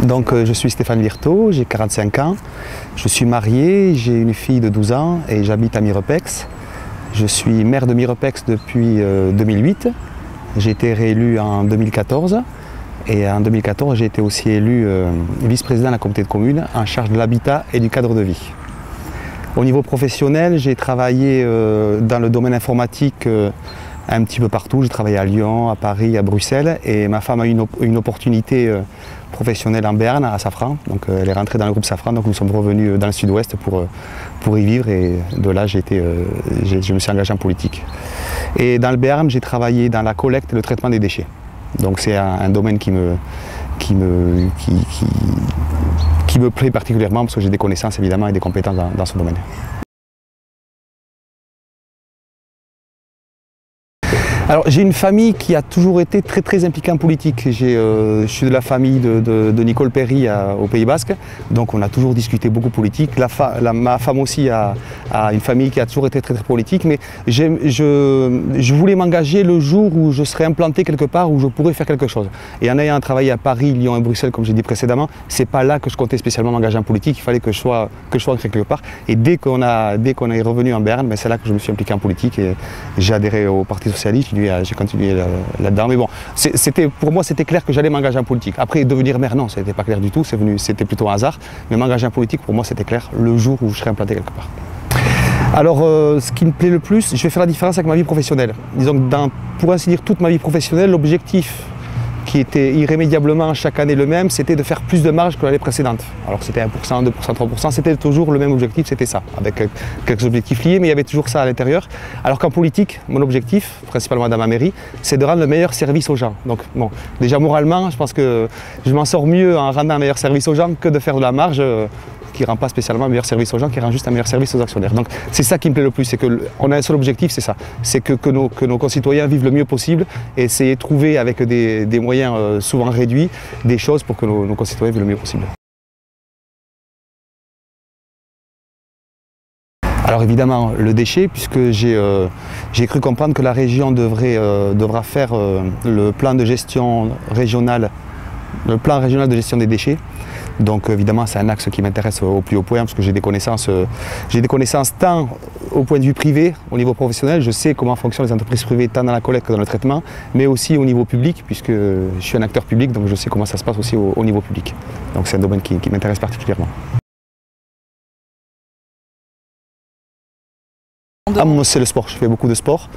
Donc je suis Stéphane Virto, j'ai 45 ans, je suis marié, j'ai une fille de 12 ans et j'habite à Mirepex. Je suis maire de Mirepex depuis 2008, j'ai été réélu en 2014 et en 2014 j'ai été aussi élu vice-président de la communauté de communes en charge de l'habitat et du cadre de vie. Au niveau professionnel, j'ai travaillé dans le domaine informatique un petit peu partout. J'ai travaillé à Lyon, à Paris, à Bruxelles et ma femme a eu une opportunité professionnelle en Béarn, à Safran. Donc elle est rentrée dans le groupe Safran, donc nous sommes revenus dans le sud-ouest pour y vivre et de là je me suis engagé en politique. Et dans le Béarn, j'ai travaillé dans la collecte et le traitement des déchets. Donc c'est un domaine qui me plaît particulièrement parce que j'ai des connaissances évidemment et des compétences dans ce domaine. Alors j'ai une famille qui a toujours été très impliquée en politique. Je suis de la famille de Nicole Perry au Pays Basque, donc on a toujours discuté beaucoup politique. Ma femme aussi a une famille qui a toujours été très politique, mais je voulais m'engager le jour où je serais implanté quelque part, où je pourrais faire quelque chose. Et en ayant travaillé à Paris, Lyon et Bruxelles, comme j'ai dit précédemment, c'est pas là que je comptais spécialement m'engager en politique, il fallait que je sois quelque part. Et dès qu'on est revenu en Béarn, c'est là que je me suis impliqué en politique et j'ai adhéré au Parti Socialiste. J'ai continué là-dedans, mais bon, pour moi c'était clair que j'allais m'engager en politique. Après devenir maire, non, c'était pas clair du tout, c'était plutôt un hasard, mais m'engager en politique pour moi c'était clair le jour où je serais implanté quelque part. Alors ce qui me plaît le plus, je vais faire la différence avec ma vie professionnelle. Disons que pour ainsi dire toute ma vie professionnelle, l'objectif qui était irrémédiablement chaque année le même, c'était de faire plus de marge que l'année précédente. Alors c'était 1%, 2%, 3%, c'était toujours le même objectif, c'était ça, avec quelques objectifs liés, mais il y avait toujours ça à l'intérieur. Alors qu'en politique, mon objectif, principalement dans ma mairie, c'est de rendre le meilleur service aux gens. Donc bon, déjà moralement, je pense que je m'en sors mieux en rendant un meilleur service aux gens que de faire de la marge qui ne rend pas spécialement un meilleur service aux gens, qui rend juste un meilleur service aux actionnaires. Donc c'est ça qui me plaît le plus, c'est qu'on a un seul objectif, c'est ça, c'est que nos concitoyens vivent le mieux possible et essayer de trouver avec des moyens souvent réduits des choses pour que nos concitoyens vivent le mieux possible. Alors évidemment le déchet, puisque j'ai cru comprendre que la région devra faire le plan de gestion régional, le plan régional de gestion des déchets. Donc évidemment c'est un axe qui m'intéresse au plus haut point parce que j'ai des connaissances tant au point de vue privé, au niveau professionnel, je sais comment fonctionnent les entreprises privées tant dans la collecte que dans le traitement, mais aussi au niveau public puisque je suis un acteur public, donc je sais comment ça se passe aussi au niveau public. Donc c'est un domaine qui m'intéresse particulièrement. Moi c'est le sport, je fais beaucoup de sport.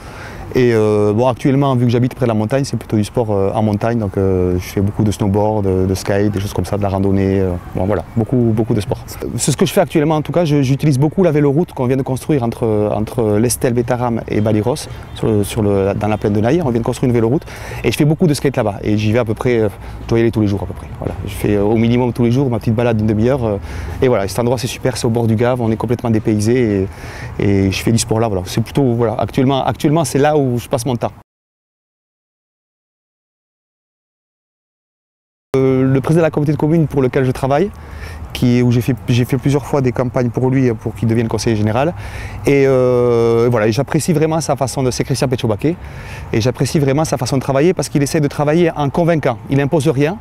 Et bon, actuellement, vu que j'habite près de la montagne, c'est plutôt du sport en montagne. Donc je fais beaucoup de snowboard, de skate, des choses comme ça, de la randonnée. Bon voilà, beaucoup de sport. C'est ce que je fais actuellement en tout cas. J'utilise beaucoup la véloroute qu'on vient de construire entre l'Estel, Bétaram et Baliros, dans la plaine de Naïr. On vient de construire une véloroute. Et je fais beaucoup de skate là-bas. Et j'y vais à peu près, je dois y aller tous les jours à peu près. Voilà. Je fais au minimum tous les jours ma petite balade d'une demi-heure. Et voilà, cet endroit c'est super, c'est au bord du Gave, on est complètement dépaysé et je fais du sport là. Voilà. C'est plutôt, voilà, actuellement c'est là où je passe mon temps. Le président de la communauté de communes pour lequel je travaille, où j'ai fait plusieurs fois des campagnes pour lui, pour qu'il devienne conseiller général. Et voilà, j'apprécie vraiment sa façon de... C'est Christian Petchobaké. Et j'apprécie vraiment sa façon de travailler parce qu'il essaie de travailler en convaincant. Il n'impose rien,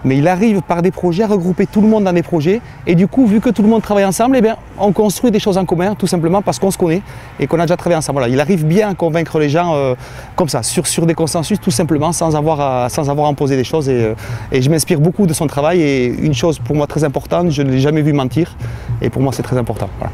mais il arrive par des projets à regrouper tout le monde dans des projets. Et du coup, vu que tout le monde travaille ensemble, eh bien, on construit des choses en commun, tout simplement parce qu'on se connaît et qu'on a déjà travaillé ensemble. Voilà, il arrive bien à convaincre les gens comme ça, sur des consensus, tout simplement, sans avoir à imposer des choses. Et je m'inspire beaucoup de son travail. Et une chose pour moi très importante, je ne l'ai jamais vu mentir. Et pour moi, c'est très important. Voilà.